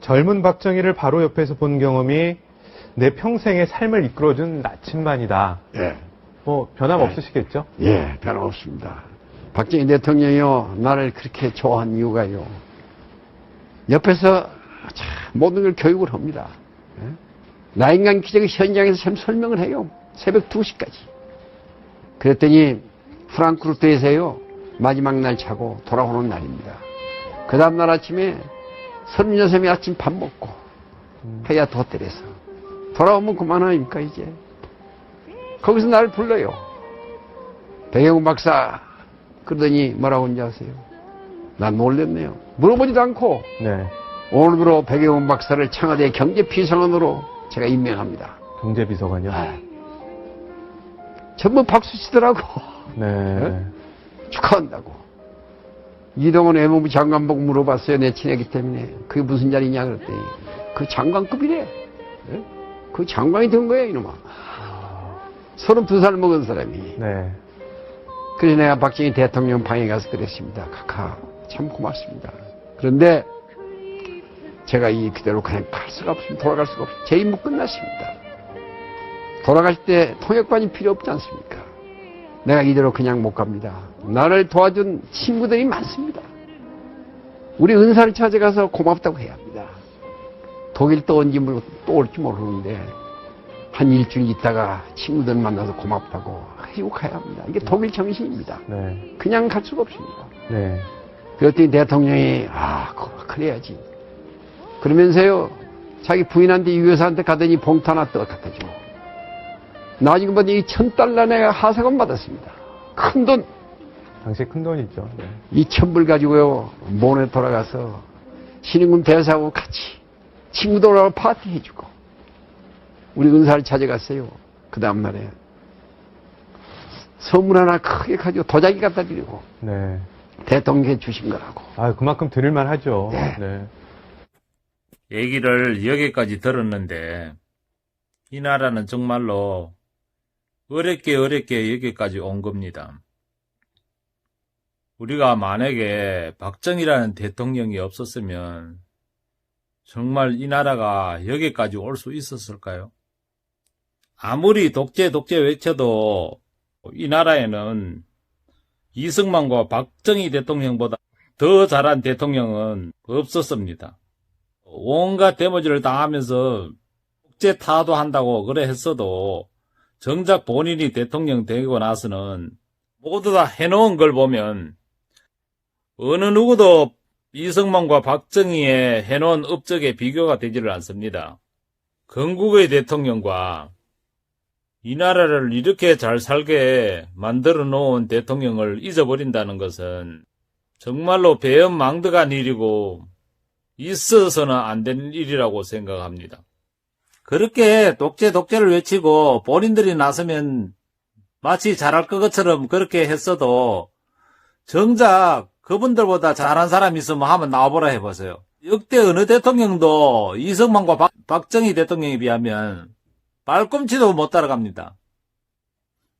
젊은 박정희를 바로 옆에서 본 경험이 내 평생의 삶을 이끌어준 나침반이다. 예. 뭐 변함없으시겠죠? 예, 변함없습니다. 박정희 대통령이요, 나를 그렇게 좋아한 이유가요. 옆에서 참 모든 걸 교육을 합니다. 예? 나인간 기적의 현장에서 참 설명을 해요. 새벽 2시까지. 그랬더니 프랑크푸르트에서요, 마지막 날 자고 돌아오는 날입니다. 그 다음날 아침에 36이 아침 밥 먹고 헤야트 호텔에서 돌아오면 그만하니까 이제 거기서 나를 불러요. 백영훈 박사. 그러더니 뭐라고 하는지 아세요? 난 놀랬네요. 물어보지도 않고 네. 오늘부로 백영훈 박사를 청와대 경제비서관으로 제가 임명합니다. 경제비서관이요? 전부 박수 치더라고. 네. 축하한다고. 이동원 외무부 장관 보고 물어봤어요. 내 친하기 때문에. 그게 무슨 자리냐 그랬더니 그 장관급이래. 예? 그 장관이 된 거예요, 이놈아. 32살 먹은 사람이. 네. 그래서 내가 박정희 대통령 방에 가서 그랬습니다. 카카, 참 고맙습니다. 그런데 제가 이 그대로 그냥 갈 수가 없습니다. 돌아갈 수가 없습니다. 제 임무 끝났습니다. 돌아갈 때 통역관이 필요 없지 않습니까? 내가 이대로 그냥 못 갑니다. 나를 도와준 친구들이 많습니다. 우리 은사를 찾아가서 고맙다고 해야 합니다. 독일 또 언제 또 올지 모르는데 한 일주일 있다가 친구들 만나서 고맙다고 해주고 가야 합니다. 이게 독일 정신입니다. 네. 그냥 갈 수가 없습니다. 네. 그랬더니 대통령이 그래야지. 그러면서요 자기 부인한테 유여사한테 가더니 봉투 하나 떠 갖다 주고 나중에 보니 1,000달러 내가 하사금 받았습니다. 큰 돈. 당시에 큰 돈이죠. 네. 2,000불 가지고요 몬에 돌아가서 신임군 대사하고 같이 친구들하고 파티 해주고 우리 은사를 찾아갔어요. 그 다음날에 선물 하나 크게 가지고 도자기 갖다 드리고 네. 대통령께 주신 거라고. 아, 그만큼 드릴만 하죠. 네. 네. 얘기를 여기까지 들었는데 이 나라는 정말로 어렵게 여기까지 온 겁니다. 우리가 만약에 박정희라는 대통령이 없었으면 정말 이 나라가 여기까지 올 수 있었을까요? 아무리 독재 외쳐도 이 나라에는 이승만과 박정희 대통령보다 더 잘한 대통령은 없었습니다. 온갖 데모지를 당하면서 국제 타도한다고 그래 했어도 정작 본인이 대통령 되고 나서는 모두 다 해놓은 걸 보면 어느 누구도 이승만과 박정희의 해놓은 업적에 비교가 되지를 않습니다. 건국의 대통령과 이 나라를 이렇게 잘 살게 만들어 놓은 대통령을 잊어버린다는 것은 정말로 배은망덕한 일이고 있어서는 안 되는 일이라고 생각합니다. 그렇게 독재를 외치고 본인들이 나서면 마치 잘할 것처럼 그렇게 했어도 정작 그분들보다 잘한 사람이 있으면 한번 나와보라 해보세요. 역대 어느 대통령도 이승만과 박정희 대통령에 비하면 발꿈치도 못 따라갑니다.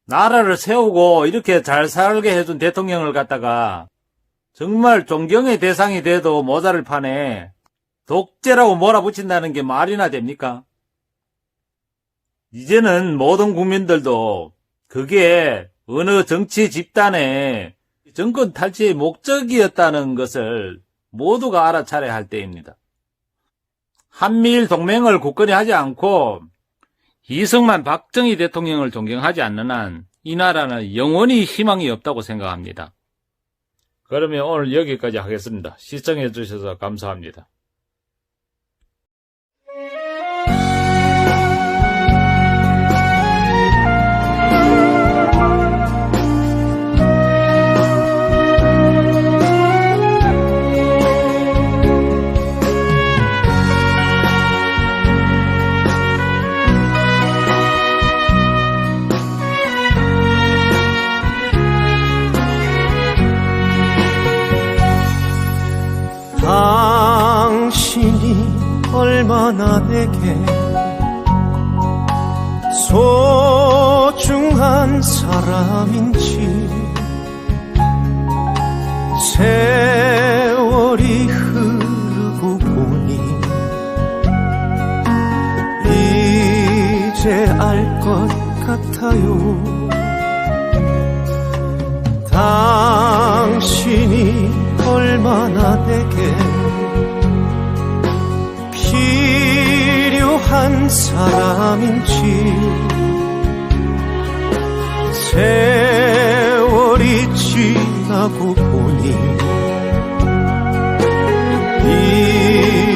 나라를 세우고 이렇게 잘 살게 해준 대통령을 갖다가 정말 존경의 대상이 돼도 모자를 판에 독재라고 몰아붙인다는 게 말이나 됩니까? 이제는 모든 국민들도 그게 어느 정치 집단의 정권 탈취의 목적이었다는 것을 모두가 알아차려야 할 때입니다. 한미일 동맹을 굳건히 하지 않고 이승만, 박정희 대통령을 존경하지 않는 한 이 나라는 영원히 희망이 없다고 생각합니다. 그러면 오늘 여기까지 하겠습니다. 시청해 주셔서 감사합니다. 당신이 얼마나 내게 소중한 사람인지 세월이 흐르고 보니 이제 알 것 같아요. 당신이 얼마나 내게 필요한 사람인지 세월이 지나고 보니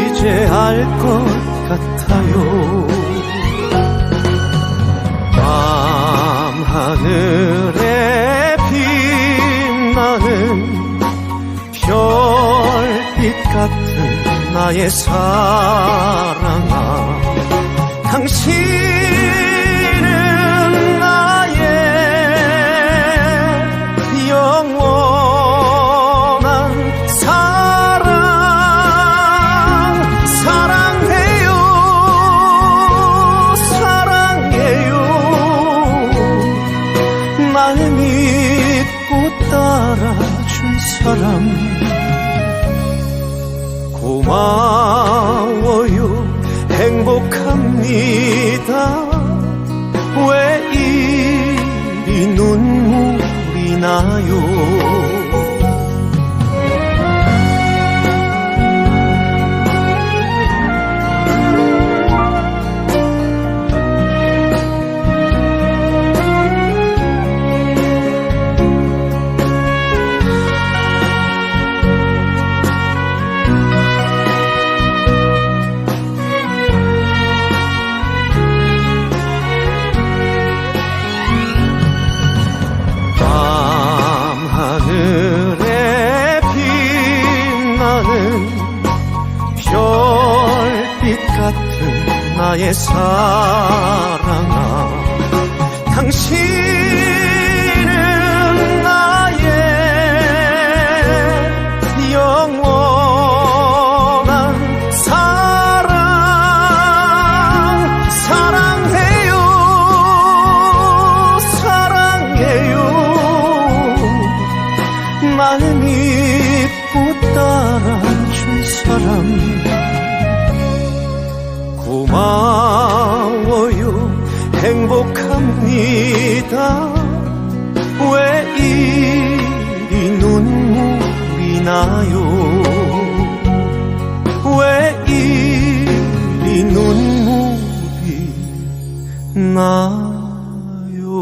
이제 알 것 같아요. 밤하늘에 빛나는 별빛 같은 나의 사랑아, 당신은 나의 영원한 사랑. 사랑해요, 사랑해요. 날 믿고 따라준 사람 고마워요. 행복합니다. 왜 이리 눈물이 나요. 밤하늘에 빛나는 별빛 같은 나의 사랑아 당신은 나의 영원한 사랑 사랑해요 사랑해요 날 믿고 따라준 사람 고마워요 행복합니다 왜 이리 눈물이 나요 왜 이리 눈물이 나요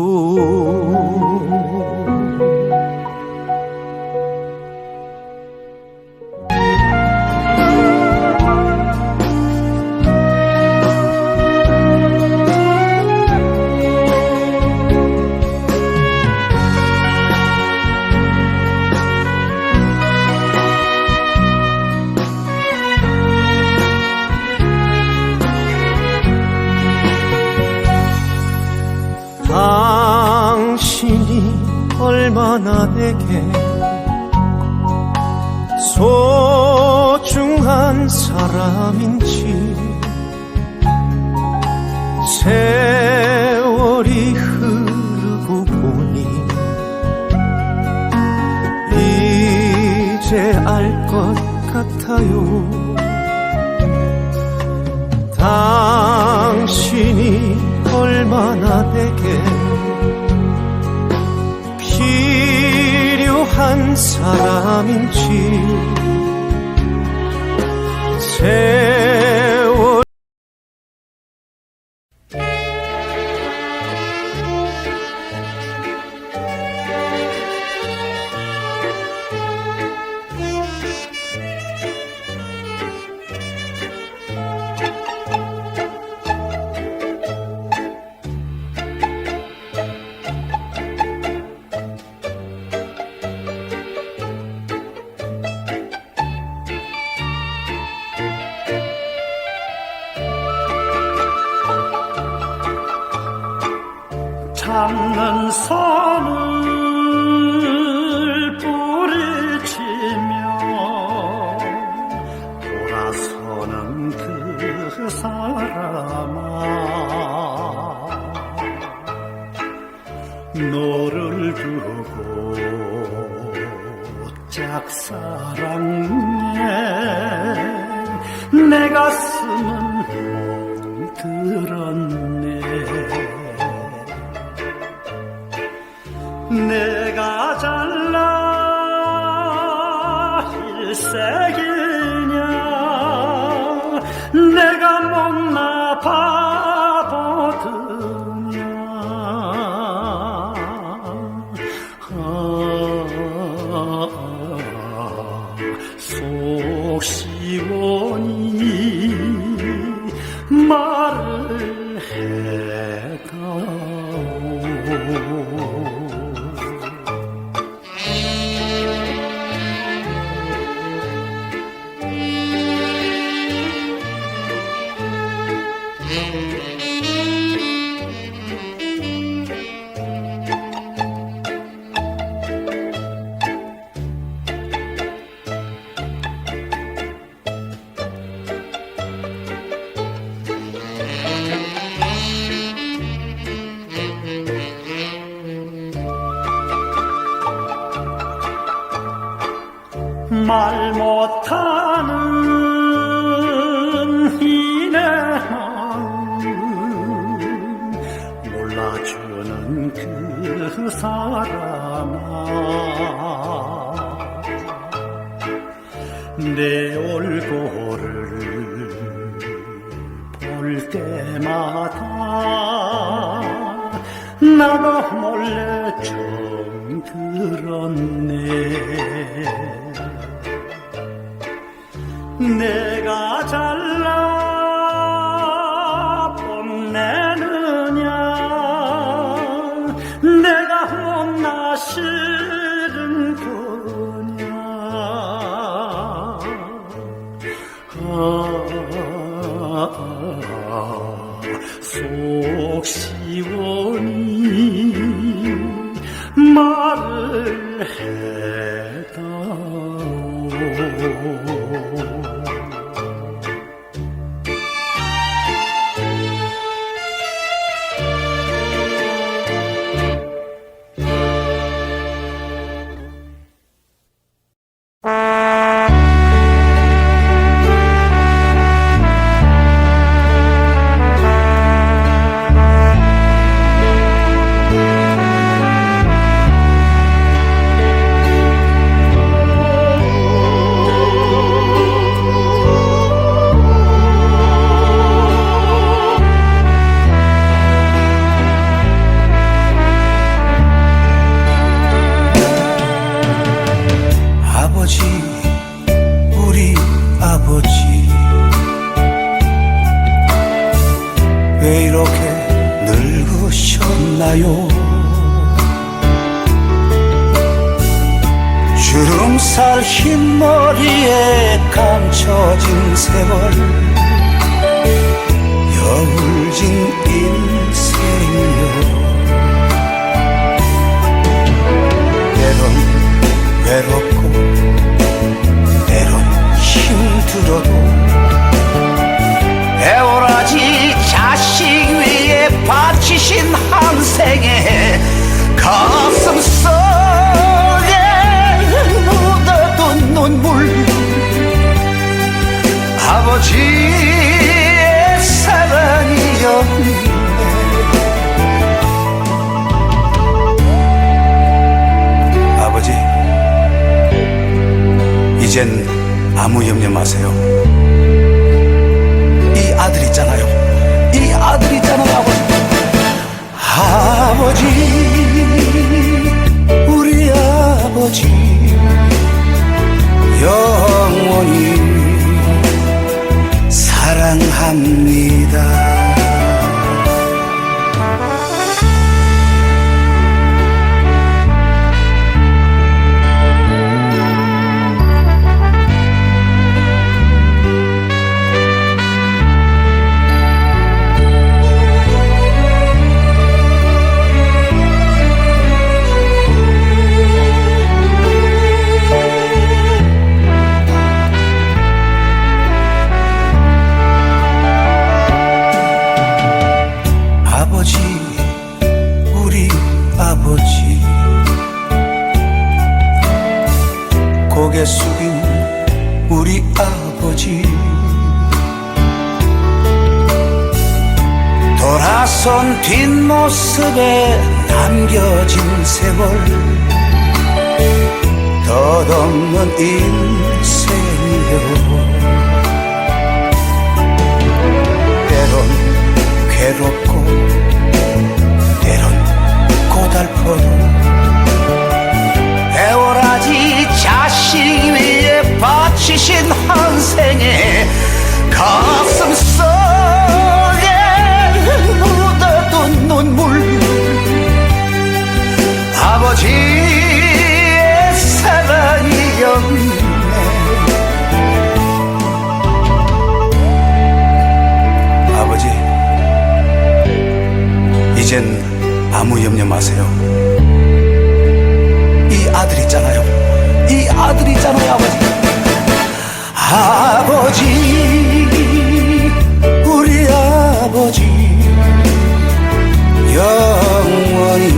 당신이 얼마나 내게 소중한 사람인지 세월이 흐르고 보니 이제 알 것 같아요 당신이 얼마나 내게 필요한 사람인지 세월 참는 선을 뿌리치며 돌아서는 그 사람아 너를 두고 짝사랑해 내 가슴은 들었네 내가 잘나 일색이냐 내가 못나 바보드냐 속 시원히 말을 해가오 말 못하는 이내 마음 몰라주는 그 사람아 내 얼굴을 볼 때마다 나도 몰래 정 들었네 내가 잘나 뽐내느냐 내가 못나 싫은 거냐 주름살 흰머리에 감춰진 세월 여울진 인생이여 때론 외롭고 때론 힘들어도 애월하지 자식 위에 바치신 한 생에 가슴 속에 묻어둔 눈물 아버지의 사랑이었네 아버지 이젠 아무 염려 마세요 이 아들 있잖아요 이 아들 있잖아요 아버지 우리 아버지 영원히 사랑합니다 고개 숙인 우리 아버지 돌아선 뒷모습에 남겨진 세월 덧없는 인생이여 때론 괴롭고 때론 고달퍼도 애월하지 자식 위에 바치신 한 생에 가슴 속에 묻어둔 눈물 아버지의 사랑이었네 아버지 이젠 아무 염려 마세요 이 아들 있잖아요 이 아들 있잖아요 아버지 우리 아버지 영원히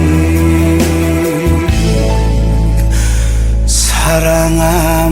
사랑합니다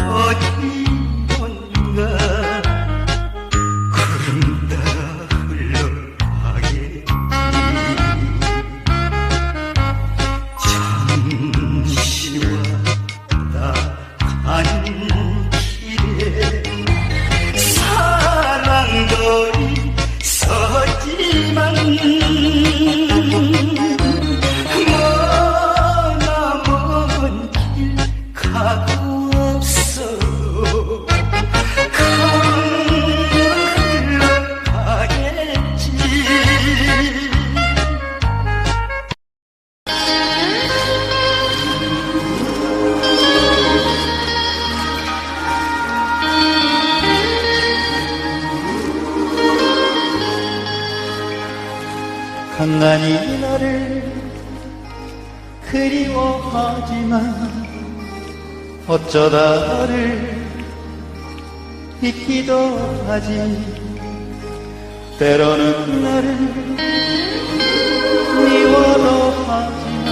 어디론가 구름 따라 흘러가겠지. 잠시 왔다 가는 길에 사랑도 있었지만 머나먼 길 가고 없어. 강물 흘러가겠지. 간간히 너를 그리워하지만 어쩌다 너를 잊기도 하지. 때로는 너를 미워도 하지만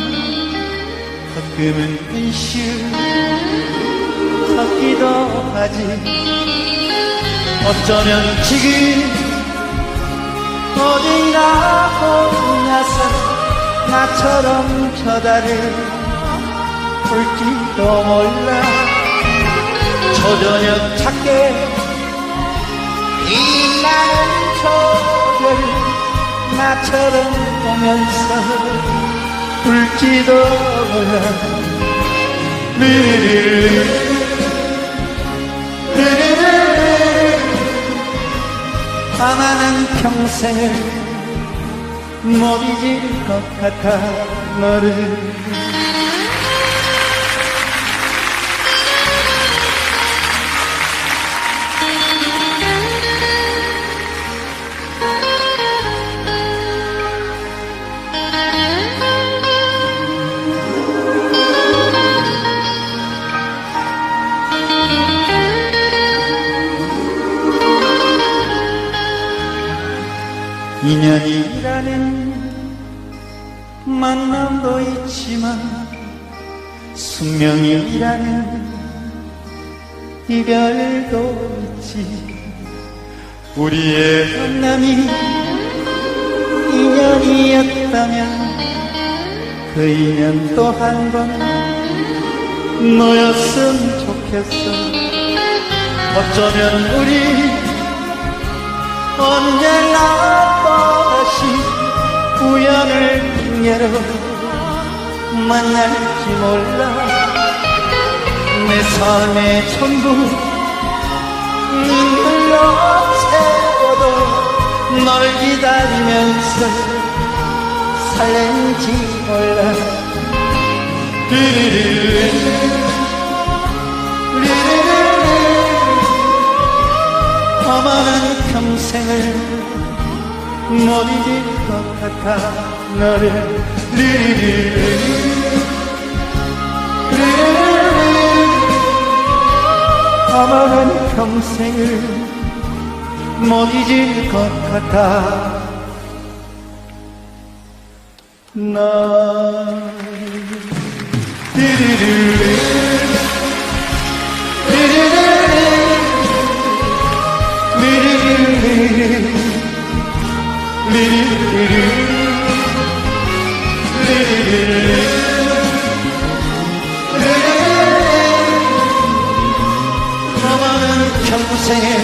가끔은 이슈 섞기도 하지. 어쩌면 지금 어딘가 혼자서 나처럼 쳐다를 볼지도 몰라. 초저녁 찾게 빛나는 초별 나처럼 보면서 울지도 몰라. 아마는 평생을 못 잊을 것 같아 너를. 인연이라는 만남도 있지만 숙명이라는 이별도 있지. 우리의 만남이 인연이었다면 그 인연 또 한 번 너였으면 좋겠어. 어쩌면 우리 언제나 또다시 우연을 핑계로 만날지 몰라. 내 삶의 전부 눈물로 채워도 널 기다리면서 살는지 몰라. 아마는 평생을 못 잊을 것 같아 너를. 아마는 평생을 못 잊을 것 같아 너. 아마는 평생에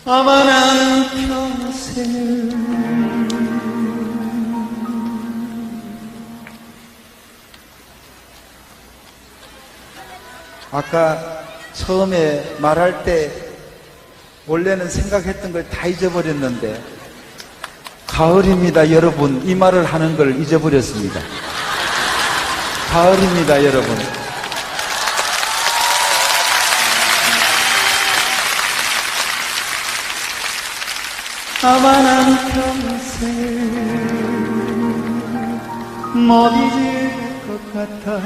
아마는 평생 아까 처음에 말할 때 원래는 생각했던 걸 다 잊어버렸는데 가을입니다 여러분 이 말을 하는 걸 잊어버렸습니다. 가을입니다 여러분. 아마 난 평생 못 잊을 것 같아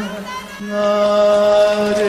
나를.